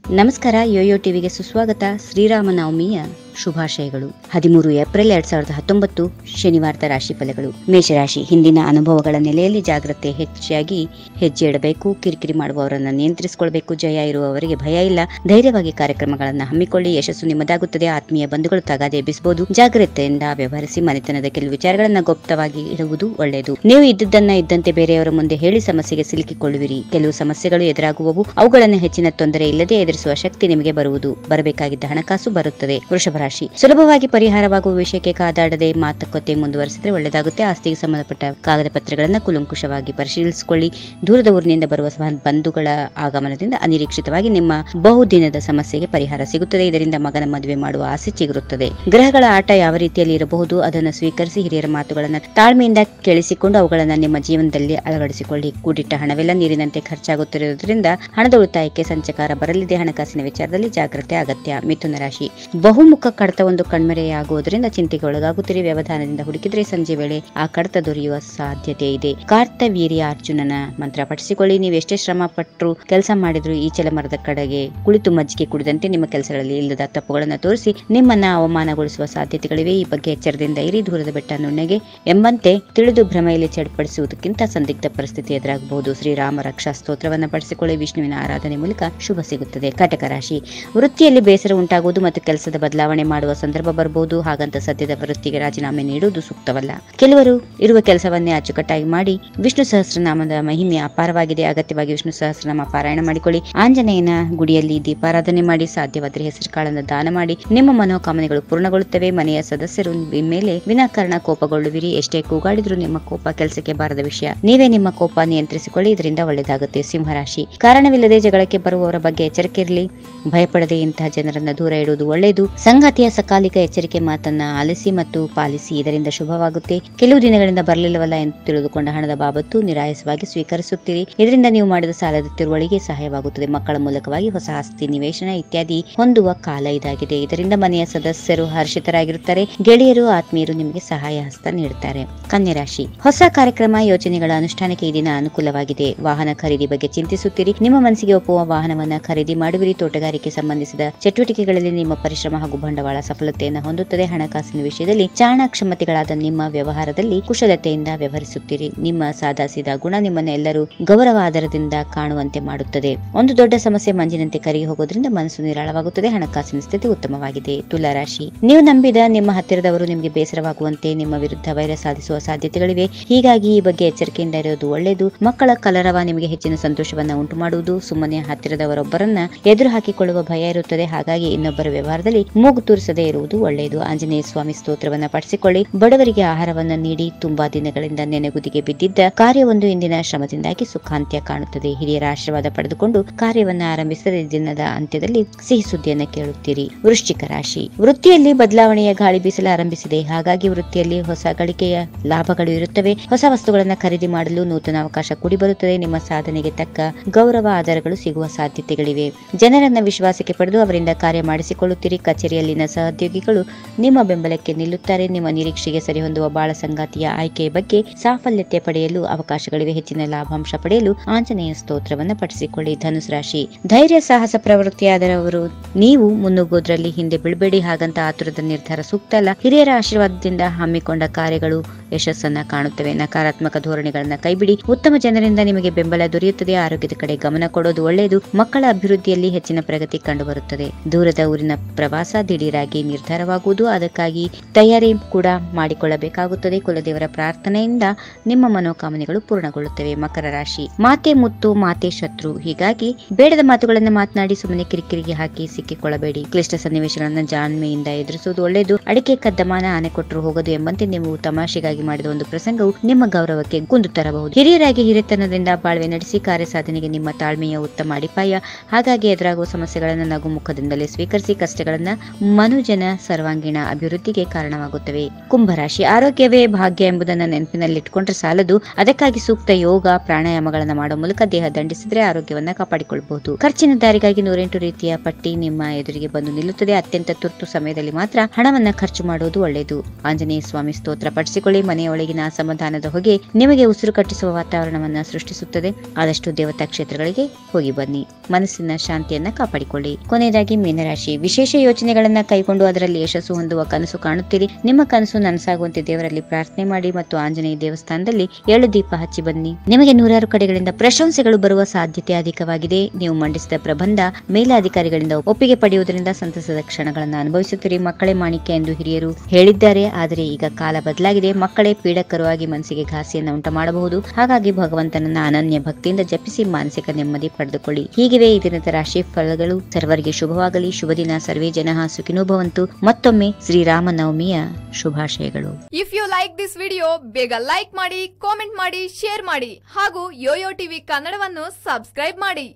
ನಮಸ್ಕಾರ, ಯೋಯೋ ಟಿವಿಗೆ ಸುಸ್ವಾಗತ. ಶ್ರೀರಾಮನವಮಿಯ ಶುಭಾಶಯಗಳು. 13 ಏಪ್ರಿಲ್ 2019 ಶನಿವಾರದ ರಾಶಿ ಫಲಗಳು. ಮೇಷರಾಶಿ, ಹಿಂದಿನ ಅನುಭವಗಳ ನೆಲೆಯಲ್ಲಿ ಜಾಗ್ರತೆ ಹೆಚ್ಚಾಗಿ ಹೆಜ್ಜೆ ಇಡಬೇಕು. ಕಿರಿಕಿರಿ ಮಾಡುವವರನ್ನ ನಿಯಂತ್ರಿಸಿಕೊಳ್ಬೇಕು. ಜಯ ಇರುವವರಿಗೆ ಭಯ ಇಲ್ಲ. ಧೈರ್ಯವಾಗಿ ಕಾರ್ಯಕ್ರಮಗಳನ್ನು ಹಮ್ಮಿಕೊಳ್ಳಿ. ಯಶಸ್ಸು ನಿಮ್ಮದಾಗುತ್ತದೆ. ಆತ್ಮೀಯ ಬಂಧುಗಳು ತಗಾದೆ ಎಬ್ಬಿಸಬಹುದು. ಜಾಗ್ರತೆಯಿಂದ ವ್ಯವಹರಿಸಿ. ಮನೆತನದ ಕೆಲವು ವಿಚಾರಗಳನ್ನ ಗುಪ್ತವಾಗಿ ಇಡುವುದು ಒಳ್ಳೆಯದು. ನೀವು ಇದ್ದದ್ದನ್ನ ಇದ್ದಂತೆ ಬೇರೆಯವರ ಮುಂದೆ ಹೇಳಿ ಸಮಸ್ಯೆಗೆ ಸಿಲುಕಿಕೊಳ್ಳುವಿರಿ. ಕೆಲವು ಸಮಸ್ಯೆಗಳು ಎದುರಾಗುವವು. ಅವುಗಳನ್ನು ಹೆಚ್ಚಿನ ತೊಂದರೆ ಇಲ್ಲದೆ ಎದುರಿಸುವ ಶಕ್ತಿ ನಿಮಗೆ ಬರಬೇಕಾಗಿದ್ದ ಹಣಕಾಸು ಬರುತ್ತದೆ. ವೃಷಭ ರಾಶಿ, ಸುಲಭವಾಗಿ ಪರಿಹಾರವಾಗುವ ವಿಷಯಕ್ಕೆ ಕಾದಾಡದೆ ಮಾತುಕತೆ ಮುಂದುವರೆಸಿದ್ರೆ ಒಳ್ಳೆಯದಾಗುತ್ತೆ. ಆಸ್ತಿಗೆ ಸಂಬಂಧಪಟ್ಟ ಕಾಗದ ಪತ್ರಗಳನ್ನು ಕುಲಂಕುಷವಾಗಿ ಪರಿಶೀಲಿಸಿಕೊಳ್ಳಿ. ದೂರದ ಊರಿನಿಂದ ಬರುವ ಬಂಧುಗಳ ಆಗಮನದಿಂದ ಅನಿರೀಕ್ಷಿತವಾಗಿ ನಿಮ್ಮ ಬಹುದಿನದ ಸಮಸ್ಯೆಗೆ ಪರಿಹಾರ ಸಿಗುತ್ತದೆ. ಇದರಿಂದ ಮಗನ ಮದುವೆ ಮಾಡುವ ಆಸೆ ಚಿಗುರುತ್ತದೆ. ಗ್ರಹಗಳ ಆಟ ಯಾವ ರೀತಿಯಲ್ಲಿ ಇರಬಹುದು ಅದನ್ನು ಸ್ವೀಕರಿಸಿ ಹಿರಿಯರ ಮಾತುಗಳನ್ನು ತಾಳ್ಮೆಯಿಂದ ಕೇಳಿಸಿಕೊಂಡು ಅವುಗಳನ್ನು ನಿಮ್ಮ ಜೀವನದಲ್ಲಿ ಅಳವಡಿಸಿಕೊಳ್ಳಿ. ಕೂಡಿಟ್ಟ ಹಣವೆಲ್ಲ ನೀರಿನಂತೆ ಖರ್ಚಾಗುತ್ತಿರುವುದರಿಂದ ಹಣದ ಉಳಿತಾಯಕ್ಕೆ ಸಂಚಕಾರ ಬರಲಿದೆ. ಹಣಕಾಸಿನ ವಿಚಾರದಲ್ಲಿ ಜಾಗ್ರತೆ ಅಗತ್ಯ. ಮಿಥುನ ರಾಶಿ, ಬಹುಮುಖ ಕಡತ ಒಂದು ಕಣ್ಮರೆಯಾಗುವುದರಿಂದ ಚಿಂತೆಗೆ ಒಳಗಾಗುತ್ತಿರಿ. ವ್ಯವಧಾನದಿಂದ ಹುಡುಕಿದ್ರೆ ಸಂಜೆ ವೇಳೆ ಆ ಕಡತ ದೊರೆಯುವ ಸಾಧ್ಯತೆ ಇದೆ. ಕಾರ್ತವೀರ್ಯ ಅರ್ಜುನನ ಮಂತ್ರ ಪಠಿಸಿಕೊಳ್ಳಿ. ನೀವು ಎಷ್ಟೇ ಶ್ರಮ ಪಟ್ಟರು ಕೆಲಸ ಮಾಡಿದ್ರು ಈ ಮರದ ಕಡೆಗೆ ಕುಳಿತು ಮಜ್ಜಿಗೆ ಕುಡಿದಂತೆ ನಿಮ್ಮ ಕೆಲಸಗಳಲ್ಲಿ ಇಲ್ಲದ ತಪ್ಪುಗಳನ್ನು ತೋರಿಸಿ ನಿಮ್ಮನ್ನ ಅವಮಾನಗೊಳಿಸುವ ಸಾಧ್ಯತೆಗಳಿವೆ. ಈ ಬಗ್ಗೆ ಎಚ್ಚರದಿಂದ ಇರಿ. ದೂರದ ಬೆಟ್ಟ ನುಣ್ಣಗೆ ಎಂಬಂತೆ ತಿಳಿದು ಭ್ರಮೆಯಲ್ಲಿ ಚಡ್ಪಡಿಸುವುದಕ್ಕಿಂತ ಸಂದಿಗ್ಧ ಪರಿಸ್ಥಿತಿ ಎದುರಾಗಬಹುದು. ಶ್ರೀರಾಮ ರಕ್ಷಾ ಸ್ತೋತ್ರವನ್ನು ಪಡಿಸಿಕೊಳ್ಳಿ. ವಿಷ್ಣುವಿನ ಆರಾಧನೆ ಮೂಲಕ ಶುಭ ಸಿಗುತ್ತದೆ. ಕಟಕ ರಾಶಿ, ವೃತ್ತಿಯಲ್ಲಿ ಬೇಸರ ಉಂಟಾಗುವುದು ಮತ್ತು ಕೆಲಸದ ಬದಲಾವಣೆ ಮಾಡುವ ಸಂದರ್ಭ ಬರಬಹುದು. ಹಾಗಂತ ಸದ್ಯದ ವೃತ್ತಿಗೆ ರಾಜೀನಾಮೆ ನೀಡುವುದು ಸೂಕ್ತವಲ್ಲ. ಕೆಲವರು ಇರುವ ಕೆಲಸವನ್ನೇ ಅಚ್ಚುಕಟ್ಟಾಗಿ ಮಾಡಿ. ವಿಷ್ಣು ಸಹಸ್ರನಾಮದ ಮಹಿಮೆ ಅಪಾರವಾಗಿದೆ. ಅಗತ್ಯವಾಗಿ ವಿಷ್ಣು ಸಹಸ್ರನಾಮ ಪಾರಾಯಣ ಮಾಡಿಕೊಳ್ಳಿ. ಆಂಜನೇಯನ ಗುಡಿಯಲ್ಲಿ ದೀಪಾರಾಧನೆ ಮಾಡಿ. ಸಾಧ್ಯವಾದರೆ ಹೆಸರು ಕಾಳನ್ನು ದಾನ ಮಾಡಿ. ನಿಮ್ಮ ಮನೋಕಾಮನೆಗಳು ಪೂರ್ಣಗೊಳ್ಳುತ್ತವೆ. ಮನೆಯ ಸದಸ್ಯರು ಮೇಲೆ ವಿನಾಕಾರಣ ಕೋಪಗೊಳ್ಳುವಿರಿ. ಎಷ್ಟೇ ಕೂಗಾಡಿದ್ರೂ ನಿಮ್ಮ ಕೋಪ ಕೆಲಸಕ್ಕೆ ಬಾರದ ವಿಷಯ. ನೀವೇ ನಿಮ್ಮ ಕೋಪ ನಿಯಂತ್ರಿಸಿಕೊಳ್ಳಿ. ಇದರಿಂದ ಒಳ್ಳೆಯದಾಗುತ್ತೆ. ಸಿಂಹರಾಶಿ, ಕಾರಣವಿಲ್ಲದೆ ಜಗಳಕ್ಕೆ ಬರುವವರ ಬಗ್ಗೆ ಎಚ್ಚರಿಕೆ ಇರಲಿ. ಭಯಪಡದೆ ಇಂತಹ ಜನರನ್ನ ದೂರ ಇಡುವುದು ಒಳ್ಳೆಯದು. ಸಂಗಾತಿಯ ಸಕಾಲಿಕ ಎಚ್ಚರಿಕೆ ಮಾತನ್ನ ಆಲಿಸಿ ಮತ್ತು ಪಾಲಿಸಿ. ಇದರಿಂದ ಶುಭವಾಗುತ್ತೆ. ಕೆಲವು ದಿನಗಳಿಂದ ಬರಲಿಲ್ಲವಲ್ಲ ಎಂದು ತಿಳಿದುಕೊಂಡ ಹಣದ ಬಾಬತ್ತು ನಿರಾಯಸವಾಗಿ ಸ್ವೀಕರಿಸುತ್ತೀರಿ. ಇದರಿಂದ ನೀವು ಮಾಡಿದ ಸಾಲದ ತಿರುವಳಿಗೆ ಸಹಾಯವಾಗುತ್ತದೆ. ಮಕ್ಕಳ ಮೂಲಕವಾಗಿ ಹೊಸ ಆಸ್ತಿ ನಿವೇಶನ ಇತ್ಯಾದಿ ಹೊಂದುವ ಕಾಲ ಇದಾಗಿದೆ. ಇದರಿಂದ ಮನೆಯ ಸದಸ್ಯರು ಹರ್ಷಿತರಾಗಿರುತ್ತಾರೆ. ಗೆಳೆಯರು ಆತ್ಮೀಯರು ನಿಮಗೆ ಸಹಾಯ ಹಸ್ತ ನೀಡುತ್ತಾರೆ. ಕನ್ಯಾ ರಾಶಿ, ಹೊಸ ಕಾರ್ಯಕ್ರಮ ಯೋಜನೆಗಳ ಅನುಷ್ಠಾನಕ್ಕೆ ಈ ದಿನ ಅನುಕೂಲವಾಗಿದೆ. ವಾಹನ ಖರೀದಿ ಬಗ್ಗೆ ಚಿಂತಿಸುತ್ತೀರಿ. ನಿಮ್ಮ ಮನಸ್ಸಿಗೆ ಒಪ್ಪುವ ವಾಹನವನ್ನ ಖರೀದಿ ಮಾಡುವಿರಿ. ತೋಟಗಾರಿಕೆ ಸಂಬಂಧಿಸಿದ ಚಟುವಟಿಕೆಗಳಲ್ಲಿ ನಿಮ್ಮ ಪರಿಶ್ರಮ ಹಾಗೂ ಬಂಡವಾಳ ಸಫಲತೆಯನ್ನು ಹೊಂದುತ್ತದೆ. ಹಣಕಾಸಿನ ವಿಷಯದಲ್ಲಿ ಚಾಣಾಕ್ಷಮತೆಗಳಾದ ನಿಮ್ಮ ವ್ಯವಹಾರದಲ್ಲಿ ಕುಶಲತೆಯಿಂದ ವ್ಯವಹರಿಸುತ್ತೀರಿ. ನಿಮ್ಮ ಸಾದಾಸೀದಾ ಗುಣ ನಿಮ್ಮನ್ನು ಎಲ್ಲರೂ ಗೌರವ ಆಧಾರದಿಂದ ಕಾಣುವಂತೆ ಮಾಡುತ್ತದೆ. ಒಂದು ದೊಡ್ಡ ಸಮಸ್ಯೆ ಮಂಜಿನಂತೆ ಕರಗಿ ಹೋಗೋದ್ರಿಂದ ಮನಸ್ಸು ನಿರಾಳವಾಗುತ್ತದೆ. ಹಣಕಾಸಿನ ಸ್ಥಿತಿ ಉತ್ತಮವಾಗಿದೆ. ತುಲಾ ರಾಶಿ, ನೀವು ನಂಬಿದ ನಿಮ್ಮ ಹತ್ತಿರದವರು ನಿಮಗೆ ಬೇಸರವಾಗುವಂತೆ ನಿಮ್ಮ ವಿರುದ್ಧ ವೈರ ಸಾಧಿಸುವ ಸಾಧ್ಯತೆಗಳಿವೆ. ಹೀಗಾಗಿ ಈ ಬಗ್ಗೆ ಎಚ್ಚರಿಕೆಯಿಂದ ಇರುವುದು ಒಳ್ಳೆಯದು. ಮಕ್ಕಳ ಕಲರವ ನಿಮಗೆ ಹೆಚ್ಚಿನ ಸಂತೋಷವನ್ನ ಉಂಟು ಮಾಡುವುದು. ಸುಮ್ಮನೆ ಹತ್ತಿರದವರೊಬ್ಬರನ್ನ ಎದುರು ಹಾಕಿಕೊಳ್ಳುವ ಭಯ ಇರುತ್ತದೆ. ಹಾಗಾಗಿ ಇನ್ನೊಬ್ಬರ ವ್ಯವಹಾರದಲ್ಲಿ ಮೂಗು ತೂರಿಸದೇ ಇರುವುದು ಒಳ್ಳೆಯದು. ಆಂಜನೇಯ ಸ್ವಾಮಿ ಸ್ತೋತ್ರವನ್ನ ಪಠಿಸಿಕೊಳ್ಳಿ. ಬಡವರಿಗೆ ಆಹಾರವನ್ನ ನೀಡಿ. ತುಂಬಾ ದಿನಗಳಿಂದ ನೆನೆಗುದಿಗೆ ಬಿದ್ದಿದ್ದ ಕಾರ್ಯವೊಂದು ಇಂದಿನ ಶ್ರಮದಿಂದಾಗಿ ಸುಖಾಂತ್ಯ ಕಾಣುತ್ತದೆ. ಹಿರಿಯರ ಆಶೀರ್ವಾದ ಪಡೆದುಕೊಂಡು ಕಾರ್ಯವನ್ನ ಆರಂಭಿಸಿದ ದಿನದ ಅಂತ್ಯದಲ್ಲಿ ಸಿಹಿ ಸುದ್ದಿಯನ್ನ ಕೇಳುತ್ತೀರಿ. ವೃಶ್ಚಿಕ ರಾಶಿ, ವೃತ್ತಿಯಲ್ಲಿ ಬದಲಾವಣೆಯ ಗಾಳಿ ಬೀಸಲು ಆರಂಭಿಸಿದೆ. ಹಾಗಾಗಿ ವೃತ್ತಿಯಲ್ಲಿ ಹೊಸ ಗಳಿಕೆಯ ಲಾಭಗಳು ಇರುತ್ತವೆ. ಹೊಸ ವಸ್ತುಗಳನ್ನ ಖರೀದಿ ಮಾಡಲು ನೂತನ ಅವಕಾಶ ಕೂಡಿ ಬರುತ್ತದೆ. ನಿಮ್ಮ ಸಾಧನೆಗೆ ತಕ್ಕ ಗೌರವ ಆಧಾರಗಳು ಸಿಗುವ ಸಾಧ್ಯತೆಗಳಿವೆ. ಜನರನ್ನ ವಿಶ್ವಾಸಕ್ಕೆ ಪಡೆದು ಅವರಿಂದ ಕಾರ್ಯ ಮಾಡಿಸಿಕೊಳ್ಳುತ್ತೀರಿ. ಕಚೇರಿಯಲ್ಲಿನ ಸಹೋದ್ಯೋಗಿಗಳು ನಿಮ್ಮ ಬೆಂಬಲಕ್ಕೆ ನಿಲ್ಲುತ್ತಾರೆ. ನಿಮ್ಮ ನಿರೀಕ್ಷೆಗೆ ಸರಿಹೊಂದುವ ಬಾಳ ಸಂಗಾತಿಯ ಆಯ್ಕೆಯ ಬಗ್ಗೆ ಸಾಫಲ್ಯತೆ ಪಡೆಯಲು ಅವಕಾಶಗಳಿವೆ. ಹೆಚ್ಚಿನ ಲಾಭಾಂಶ ಪಡೆಯಲು ಆಂಜನೇಯ ಸ್ತೋತ್ರವನ್ನು ಪಠಿಸಿಕೊಳ್ಳಿ. ಧನುಸ್ ರಾಶಿ, ಧೈರ್ಯ ಸಾಹಸ ಪ್ರವೃತ್ತಿಯಾದವರು ನೀವು ಮುನ್ನುಗ್ಗೋದ್ರಲ್ಲಿ ಹಿಂದೆ ಬೀಳ್ಬೇಡಿ. ಹಾಗಂತ ಆತುರದ ನಿರ್ಧಾರ ಸೂಕ್ತ ಅಲ್ಲ. ಹಿರಿಯರ ಆಶೀರ್ವಾದದಿಂದ ಹಮ್ಮಿಕೊಂಡ ಕಾರ್ಯಗಳು ಯಶಸ್ಸನ್ನ ಕಾಣುತ್ತವೆ. ನಕಾರಾತ್ಮಕ ಧೋರಣೆಗಳನ್ನ ಕೈಬಿಡಿ. ಉತ್ತಮ ಜನರಿಂದ ನಿಮಗೆ ಬೆಂಬಲ ದೊರೆಯುತ್ತದೆ. ಆರೋಗ್ಯದ ಕಡೆ ಗಮನ ಕೊಡೋದು ಒಳ್ಳೆಯದು. ಮಕ್ಕಳ ಅಭಿವೃದ್ಧಿಯಲ್ಲಿ ಹೆಚ್ಚಿನ ಪ್ರಗತಿ ಕಂಡುಬರುತ್ತದೆ. ದೂರದ ಊರಿನ ಪ್ರವಾಸ ದಿಢೀರಾಗಿ ನಿರ್ಧಾರವಾಗುವುದು. ಅದಕ್ಕಾಗಿ ತಯಾರಿ ಕೂಡ ಮಾಡಿಕೊಳ್ಳಬೇಕಾಗುತ್ತದೆ. ಕುಲದೇವರ ಪ್ರಾರ್ಥನೆಯಿಂದ ನಿಮ್ಮ ಮನೋಕಾಮನೆಗಳು ಪೂರ್ಣಗೊಳ್ಳುತ್ತವೆ. ಮಕರ ರಾಶಿ, ಮಾತೆ ಮುತ್ತು ಮಾತೆ ಶತ್ರು. ಹೀಗಾಗಿ ಬೇಡದ ಮಾತುಗಳನ್ನು ಮಾತನಾಡಿ ಸುಮ್ಮನೆ ಕಿರಿಕಿರಿಗೆ ಹಾಕಿ ಸಿಕ್ಕಿಕೊಳ್ಳಬೇಡಿ. ಕ್ಲಿಷ್ಟ ಸನ್ನಿವೇಶಗಳನ್ನು ಜಾಣ್ಮೆಯಿಂದ ಎದುರಿಸುವುದು ಒಳ್ಳೆಯದು. ಅಡಿಕೆ ಕದ್ದಮಾನ ಆನೆ ಕೊಟ್ಟರು ಹೋಗದು ಎಂಬಂತೆ ನೀವು ತಮಾಷೆಗಾಗಿ ಮಾಡಿದ ಒಂದು ಪ್ರಸಂಗವು ನಿಮ್ಮ ಗೌರವಕ್ಕೆ ಕುಂದು ತರಬಹುದು. ಹಿರಿಯರಾಗಿ ಹಿರಿತನದಿಂದ ಬಾಳ್ವೆ ನಡೆಸಿ. ಕಾರ್ಯ ಸಾಧನೆಗೆ ನಿಮ್ಮ ತಾಳ್ಮೆಯ ಉತ್ತಮ ಅಡಿಪಾಯ. ಹಾಗಾಗಿ ಎದುರಾಗುವ ಸಮಸ್ಯೆಗಳನ್ನು ನಗುಮುಖದಿಂದಲೇ ಸ್ವೀಕರಿಸಿ. ಕಷ್ಟಗಳನ್ನ ಮನುಜನ ಸರ್ವಾಂಗೀಣ ಅಭಿವೃದ್ಧಿಗೆ ಕಾರಣವಾಗುತ್ತವೆ. ಕುಂಭರಾಶಿ ಆರೋಗ್ಯವೇ ಭಾಗ್ಯ ಎಂಬುದನ್ನು ನೆನಪಿನಲ್ಲಿಟ್ಟುಕೊಂಡ್ರೆ ಸಾಲದು. ಅದಕ್ಕಾಗಿ ಸೂಕ್ತ ಯೋಗ ಪ್ರಾಣಾಯಾಮಗಳನ್ನು ಮಾಡುವ ಮೂಲಕ ದೇಹ ದಂಡಿಸಿದ್ರೆ ಆರೋಗ್ಯವನ್ನ ಕಾಪಾಡಿಕೊಳ್ಳಬಹುದು. ಖರ್ಚಿನ ದಾರಿಗಾಗಿ 108 ರೀತಿಯ ಪಟ್ಟಿ ನಿಮ್ಮ ಎದುರಿಗೆ ಬಂದು ನಿಲ್ಲುತ್ತದೆ. ಅತ್ಯಂತ ತುರ್ತು ಸಮಯದಲ್ಲಿ ಮಾತ್ರ ಹಣವನ್ನ ಖರ್ಚು ಮಾಡುವುದು ಒಳ್ಳೆಯದು. ಆಂಜನೇಯ ಸ್ವಾಮಿ ಸ್ತೋತ್ರ ಪಡಿಸಿಕೊಳ್ಳಿ. ಮನೆಯೊಳಗಿನ ಅಸಮಾಧಾನದ ಹೊಗೆ ನಿಮಗೆ ಉಸಿರು ಕಟ್ಟಿಸುವ ವಾತಾವರಣವನ್ನ ಸೃಷ್ಟಿಸುತ್ತದೆ. ಆದಷ್ಟು ದೇವತಾ ಕ್ಷೇತ್ರಗಳಿಗೆ ಹೋಗಿ ಬನ್ನಿ. ಮನಸ್ಸಿನ ಶಾಂತಿಯನ್ನ ಕಾಪಾಡಿಕೊಳ್ಳಿ. ಕೊನೆಯದಾಗಿ ಮೀನರಾಶಿ, ವಿಶೇಷ ಯೋಚನೆಗಳನ್ನ ಕೈಗೊಂಡು ಅದರಲ್ಲಿ ಯಶಸ್ಸು ಹೊಂದುವ ಕನಸು ಕಾಣುತ್ತೀರಿ. ನಿಮ್ಮ ಕನಸು ನನಸಾಗುವಂತೆ ದೇವರಲ್ಲಿ ಪ್ರಾರ್ಥನೆ ಮಾಡಿ ಮತ್ತು ಆಂಜನೇಯ ದೇವಸ್ಥಾನದಲ್ಲಿ 7 ದೀಪ ಹಚ್ಚಿ ಬನ್ನಿ. ನಿಮಗೆ 100 ಕಡೆಗಳಿಂದ ಪ್ರಶಂಸೆಗಳು ಬರುವ ಸಾಧ್ಯತೆ ಅಧಿಕವಾಗಿದೆ. ನೀವು ಮಂಡಿಸಿದ ಪ್ರಬಂಧ ಮೇಲಾಧಿಕಾರಿಗಳಿಂದ ಒಪ್ಪಿಗೆ ಪಡೆಯುವುದರಿಂದ ಸಂತಸದ ಕ್ಷಣಗಳನ್ನು ಅನುಭವಿಸುತ್ತೀರಿ. ಮಕ್ಕಳೇ ಮಾಣಿಕ್ಯ ಎಂದು ಹಿರಿಯರು ಹೇಳಿದ್ದಾರೆ. ಆದರೆ ಈಗ ಕಾಲ ಬದಲಾಗಿದೆ. ಮಕ್ಕಳೇ ಪೀಡಕರವಾಗಿ ಮನಸ್ಸಿಗೆ ಘಾಸಿಯನ್ನು ಉಂಟು ಮಾಡಬಹುದು. ಹಾಗಾಗಿ ಭಗವಂತನನ್ನ ಅನನ್ಯ ಭಕ್ತಿಯಿಂದ ಜಪಿಸಿ ಮಾನಸಿಕ ನೆಮ್ಮದಿ ಪಡೆದುಕೊಳ್ಳಿ. ಹೀಗಿವೆ ಈ ದಿನದ ರಾಶಿ ಫಲಗಳು. ಸರ್ವರಿಗೆ ಶುಭವಾಗಲಿ. ಶುಭ ದಿನ. ಸರ್ವೇ ಜನಃ ಸುಖಿನೋ ಭವಂತು. ಮತ್ತೊಮ್ಮೆ ಶ್ರೀರಾಮನವಮಿಯ ಶುಭಾಶಯಗಳು. If you like this video, ಬೇಗ ಲೈಕ್ ಮಾಡಿ, ಕಾಮೆಂಟ್ ಮಾಡಿ, ಶೇರ್ ಮಾಡಿ ಹಾಗೂ ಯೋಯೋ ಟಿವಿ ಕನ್ನಡವನ್ನು ಸಬ್ಸ್ಕ್ರೈಬ್ ಮಾಡಿ.